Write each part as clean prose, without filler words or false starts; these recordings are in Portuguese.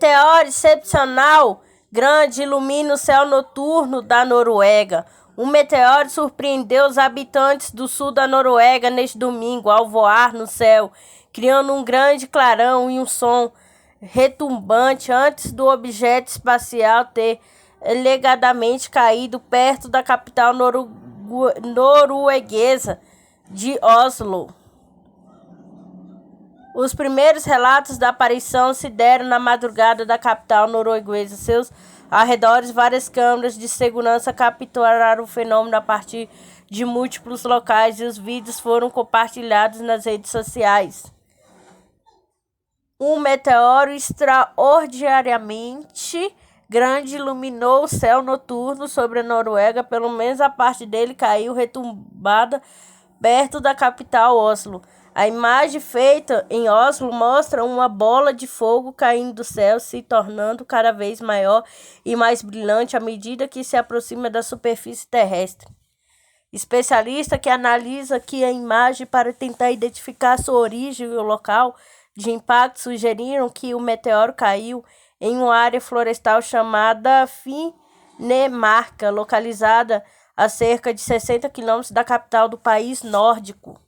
Meteoro excepcional grande ilumina o céu noturno da Noruega. Um meteoro surpreendeu os habitantes do sul da Noruega neste domingo ao voar no céu, criando um grande clarão e um som retumbante antes do objeto espacial ter alegadamente caído perto da capital norueguesa de Oslo. Os primeiros relatos da aparição se deram na madrugada da capital norueguesa. Seus arredores, várias câmeras de segurança capturaram o fenômeno a partir de múltiplos locais e os vídeos foram compartilhados nas redes sociais. Um meteoro extraordinariamente grande iluminou o céu noturno sobre a Noruega. Pelo menos a parte dele caiu retumbada perto da capital Oslo. A imagem feita em Oslo mostra uma bola de fogo caindo do céu, se tornando cada vez maior e mais brilhante à medida que se aproxima da superfície terrestre. Especialistas que analisam aqui a imagem para tentar identificar sua origem e o local de impacto sugeriram que o meteoro caiu em uma área florestal chamada Finnmark, localizada a cerca de 60 quilômetros da capital do país nórdico.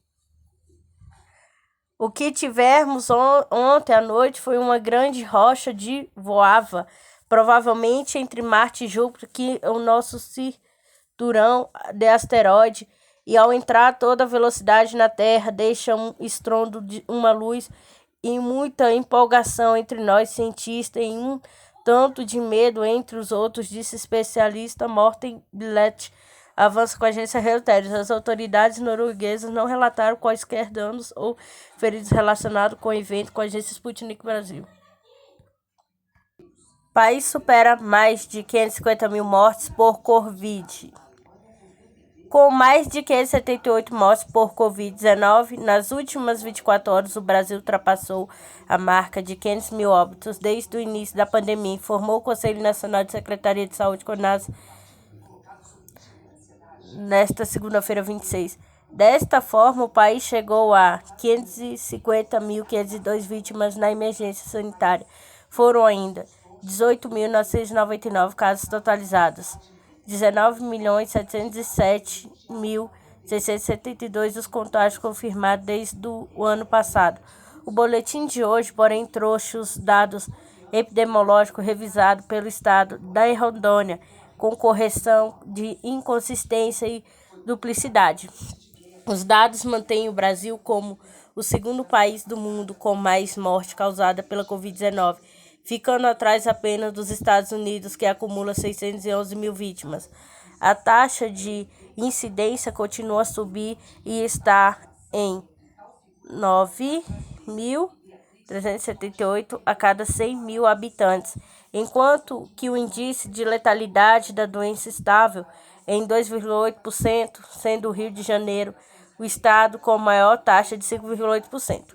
O que tivemos ontem à noite foi uma grande rocha de voava, provavelmente entre Marte e Júpiter, que é o nosso cinturão de asteroide, e ao entrar a toda velocidade na Terra, deixa um estrondo de uma luz e muita empolgação entre nós cientistas e um tanto de medo entre os outros, disse especialista Morten Billet. Avança com a agência Reuters. As autoridades norueguesas não relataram quaisquer danos ou feridos relacionados com o evento, com a agência Sputnik Brasil. O país supera mais de 550 mil mortes por Covid. Com mais de 578 mortes por Covid-19, nas últimas 24 horas, o Brasil ultrapassou a marca de 500 mil óbitos desde o início da pandemia, informou o Conselho Nacional de Secretaria de Saúde, CONAS, nesta segunda-feira, 26. Desta forma, o país chegou a 550.502 vítimas na emergência sanitária. Foram ainda 18.999 casos totalizados, 19.707.672 os contágios confirmados desde o ano passado. O boletim de hoje, porém, trouxe os dados epidemiológicos revisados pelo estado da Rondônia, com correção de inconsistência e duplicidade. Os dados mantêm o Brasil como o segundo país do mundo com mais morte causada pela Covid-19, ficando atrás apenas dos Estados Unidos, que acumula 611 mil vítimas. A taxa de incidência continua a subir e está em 9.378 a cada 100 mil habitantes, enquanto que o índice de letalidade da doença estável em 2,8%, sendo o Rio de Janeiro o estado com maior taxa de 5,8%.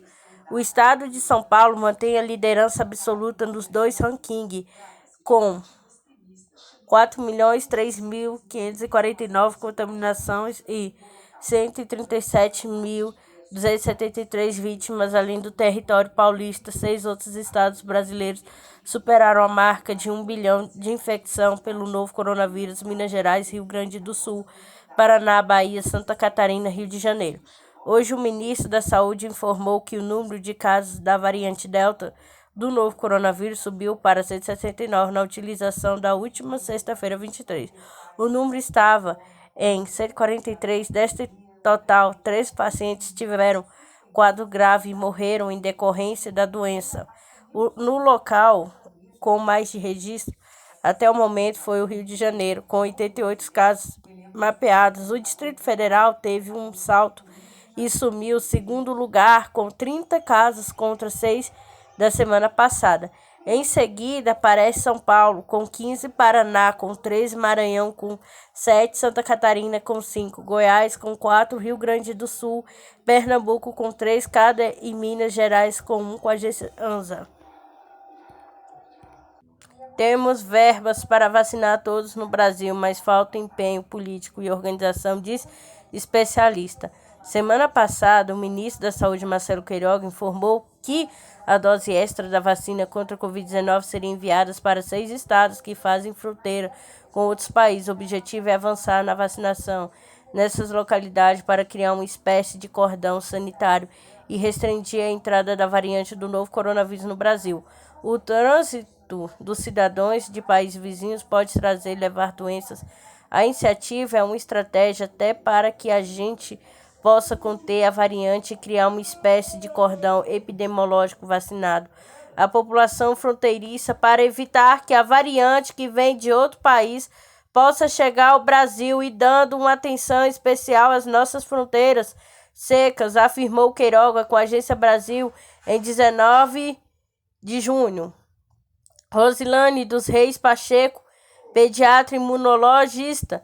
O estado de São Paulo mantém a liderança absoluta nos dois rankings, com 4.003.549 contaminações e 137.273 vítimas, além do território paulista. 6 outros estados brasileiros superaram a marca de 1 bilhão de infecção pelo novo coronavírus: Minas Gerais, Rio Grande do Sul, Paraná, Bahia, Santa Catarina, Rio de Janeiro. Hoje, o ministro da Saúde informou que o número de casos da variante Delta do novo coronavírus subiu para 169 na utilização da última sexta-feira, 23. O número estava em 143. Deste total, 3 pacientes tiveram quadro grave e morreram em decorrência da doença. No local com mais de registro, até o momento, foi o Rio de Janeiro, com 88 casos mapeados. O Distrito Federal teve um salto e sumiu o segundo lugar, com 30 casos contra 6 da semana passada. Em seguida, aparece São Paulo, com 15, Paraná, com 13, Maranhão, com 7, Santa Catarina, com 5, Goiás, com 4, Rio Grande do Sul, Pernambuco, com 3, cada e Minas Gerais, com 1, com a agência ANSA. Temos verbas para vacinar todos no Brasil, mas falta empenho político e organização, diz especialista. Semana passada, o ministro da Saúde, Marcelo Queiroga, informou que a dose extra da vacina contra a Covid-19 seria enviada para 6 estados que fazem fronteira com outros países. O objetivo é avançar na vacinação nessas localidades para criar uma espécie de cordão sanitário e restringir a entrada da variante do novo coronavírus no Brasil. O trânsito dos cidadãos de países vizinhos pode trazer e levar doenças. A iniciativa é uma estratégia até para que a gente possa conter a variante e criar uma espécie de cordão epidemiológico vacinado a população fronteiriça para evitar que a variante que vem de outro país possa chegar ao Brasil e dando uma atenção especial às nossas fronteiras secas, afirmou Queiroga com a Agência Brasil em 19 de junho. Rosilane dos Reis Pacheco, pediatra imunologista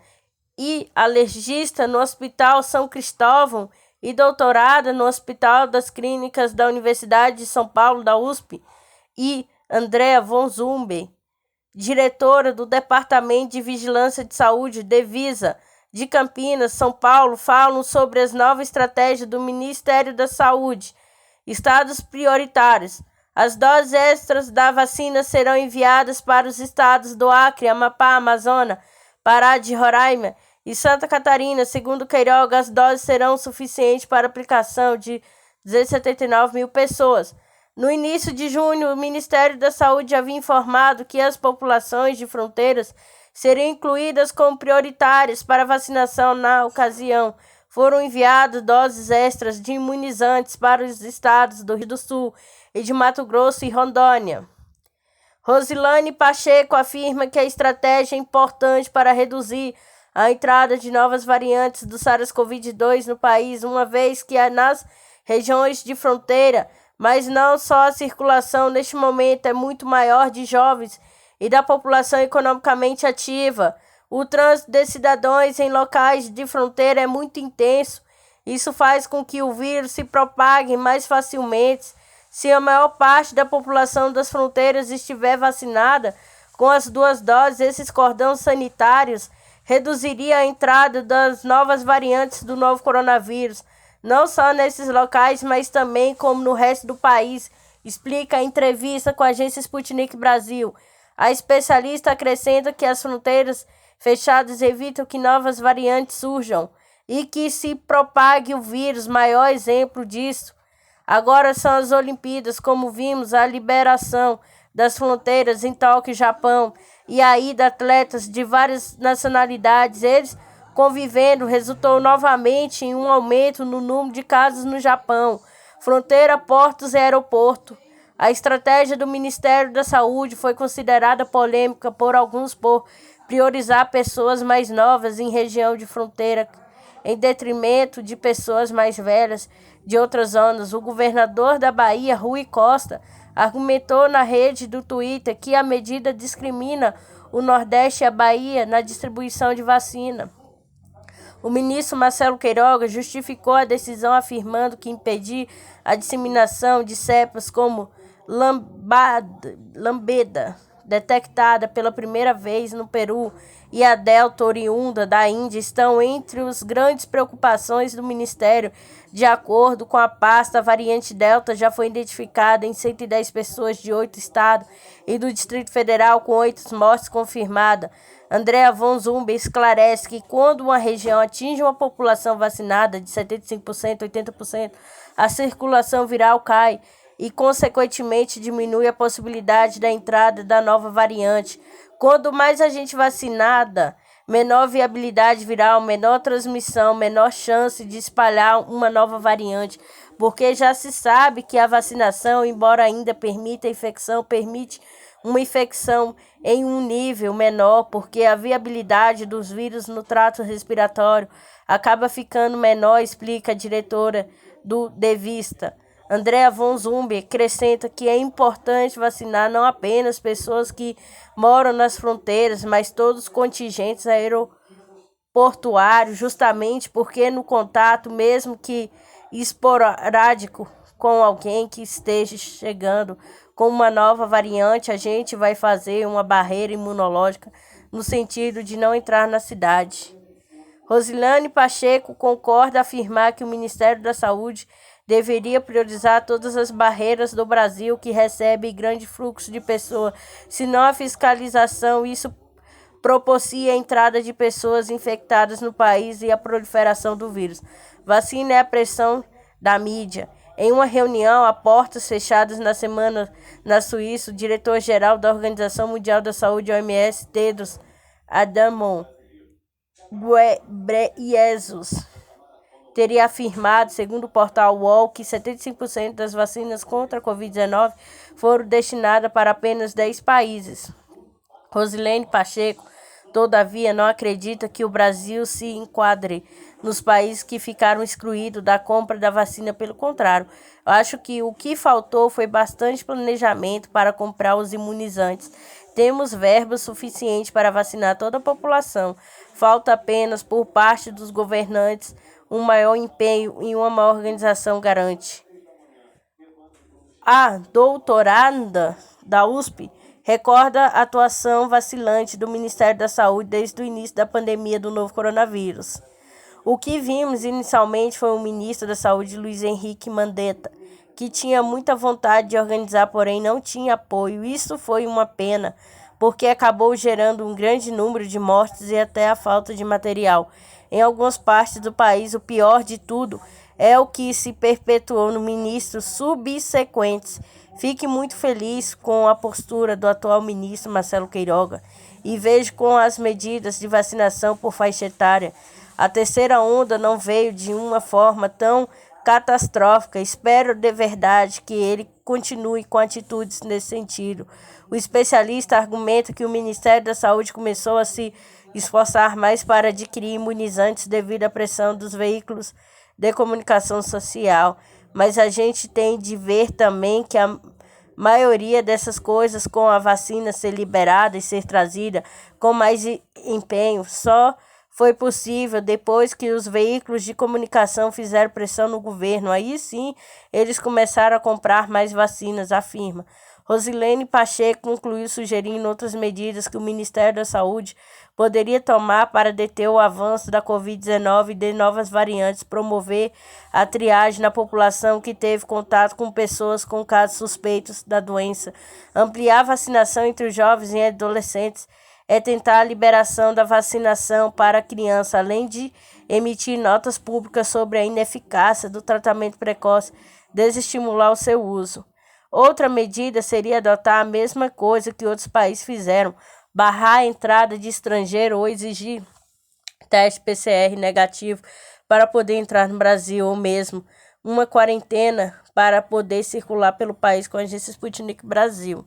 e alergista no Hospital São Cristóvão e doutorada no Hospital das Clínicas da Universidade de São Paulo, da USP, e Andrea von Zumbe, diretora do Departamento de Vigilância de Saúde, Devisa, de Campinas, São Paulo, falam sobre as novas estratégias do Ministério da Saúde. Estados prioritários. As doses extras da vacina serão enviadas para os estados do Acre, Amapá, Amazonas, Pará de Roraima e Santa Catarina. Segundo Queiroga, as doses serão suficientes para a aplicação de 279 mil pessoas. No início de junho, o Ministério da Saúde havia informado que as populações de fronteiras seriam incluídas como prioritárias para vacinação. Na ocasião, foram enviadas doses extras de imunizantes para os estados do Rio do Sul e de Mato Grosso e Rondônia. Rosilane Pacheco afirma que a estratégia é importante para reduzir a entrada de novas variantes do SARS-CoV-2 no país, uma vez que nas regiões de fronteira, mas não só a circulação neste momento é muito maior de jovens e da população economicamente ativa. O trânsito de cidadãos em locais de fronteira é muito intenso. Isso faz com que o vírus se propague mais facilmente. Se a maior parte da população das fronteiras estiver vacinada com as 2 doses, esses cordões sanitários reduziria a entrada das novas variantes do novo coronavírus, não só nesses locais, mas também como no resto do país, explica a entrevista com a agência Sputnik Brasil. A especialista acrescenta que as fronteiras fechadas evitam que novas variantes surjam e que se propague o vírus. Maior exemplo disso agora são as Olimpíadas, como vimos a liberação das fronteiras em Tóquio, Japão, e a ida de atletas de várias nacionalidades, eles convivendo, resultou novamente em um aumento no número de casos no Japão. Fronteira, portos e aeroporto. A estratégia do Ministério da Saúde foi considerada polêmica por alguns por priorizar pessoas mais novas em região de fronteira, em detrimento de pessoas mais velhas de outras zonas. O governador da Bahia, Rui Costa, argumentou na rede do Twitter que a medida discrimina o Nordeste e a Bahia na distribuição de vacina. O ministro Marcelo Queiroga justificou a decisão afirmando que impedir a disseminação de cepas como lambeda, detectada pela primeira vez no Peru, e a delta oriunda da Índia estão entre as grandes preocupações do Ministério. De acordo com a pasta, a variante delta já foi identificada em 110 pessoas de 8 estados e do Distrito Federal, com 8 mortes confirmadas. Andrea von Zumbe esclarece que quando uma região atinge uma população vacinada de 75%, 80%, a circulação viral cai e, consequentemente, diminui a possibilidade da entrada da nova variante. Quanto mais a gente vacinada, menor viabilidade viral, menor transmissão, menor chance de espalhar uma nova variante, porque já se sabe que a vacinação, embora ainda permita a infecção, permite uma infecção em um nível menor, porque a viabilidade dos vírus no trato respiratório acaba ficando menor, explica a diretora do Devista. Andrea von Zumbe acrescenta que é importante vacinar não apenas pessoas que moram nas fronteiras, mas todos os contingentes aeroportuários, justamente porque no contato, mesmo que esporádico, com alguém que esteja chegando com uma nova variante, a gente vai fazer uma barreira imunológica no sentido de não entrar na cidade. Rosilane Pacheco concorda afirmar que o Ministério da Saúde deveria priorizar todas as barreiras do Brasil que recebe grande fluxo de pessoas, senão a fiscalização isso propicia a entrada de pessoas infectadas no país e a proliferação do vírus. Vacina é a pressão da mídia. Em uma reunião a portas fechadas na semana na Suíça, o diretor-geral da Organização Mundial da Saúde, OMS, Tedros Adhanom Ghebreyesus, teria afirmado, segundo o portal UOL, que 75% das vacinas contra a Covid-19 foram destinadas para apenas 10 países. Rosilane Pacheco, todavia, não acredita que o Brasil se enquadre nos países que ficaram excluídos da compra da vacina. Pelo contrário, eu acho que o que faltou foi bastante planejamento para comprar os imunizantes. Temos verba suficiente para vacinar toda a população. Falta apenas, por parte dos governantes, um maior empenho e uma maior organização garante. A doutoranda da USP recorda a atuação vacilante do Ministério da Saúde desde o início da pandemia do novo coronavírus. O que vimos inicialmente foi o ministro da Saúde, Luiz Henrique Mandetta, que tinha muita vontade de organizar, porém não tinha apoio. Isso foi uma pena, porque acabou gerando um grande número de mortes e até a falta de material. Em algumas partes do país, o pior de tudo é o que se perpetuou no ministro subsequentes. Fique muito feliz com a postura do atual ministro Marcelo Queiroga e vejo com as medidas de vacinação por faixa etária. A terceira onda não veio de uma forma tão catastrófica. Espero de verdade que ele continue com atitudes nesse sentido. O especialista argumenta que o Ministério da Saúde começou a se esforçar mais para adquirir imunizantes devido à pressão dos veículos de comunicação social, mas a gente tem de ver também que a maioria dessas coisas, com a vacina ser liberada e ser trazida com mais empenho, só foi possível depois que os veículos de comunicação fizeram pressão no governo. Aí sim, eles começaram a comprar mais vacinas, afirma. Rosilane Pacheco concluiu sugerindo outras medidas que o Ministério da Saúde poderia tomar para deter o avanço da Covid-19 e de novas variantes, promover a triagem na população que teve contato com pessoas com casos suspeitos da doença, ampliar a vacinação entre os jovens e adolescentes, tentar a liberação da vacinação para criança, além de emitir notas públicas sobre a ineficácia do tratamento precoce, desestimular o seu uso. Outra medida seria adotar a mesma coisa que outros países fizeram, barrar a entrada de estrangeiro ou exigir teste PCR negativo para poder entrar no Brasil, ou mesmo uma quarentena para poder circular pelo país com a agência Sputnik Brasil.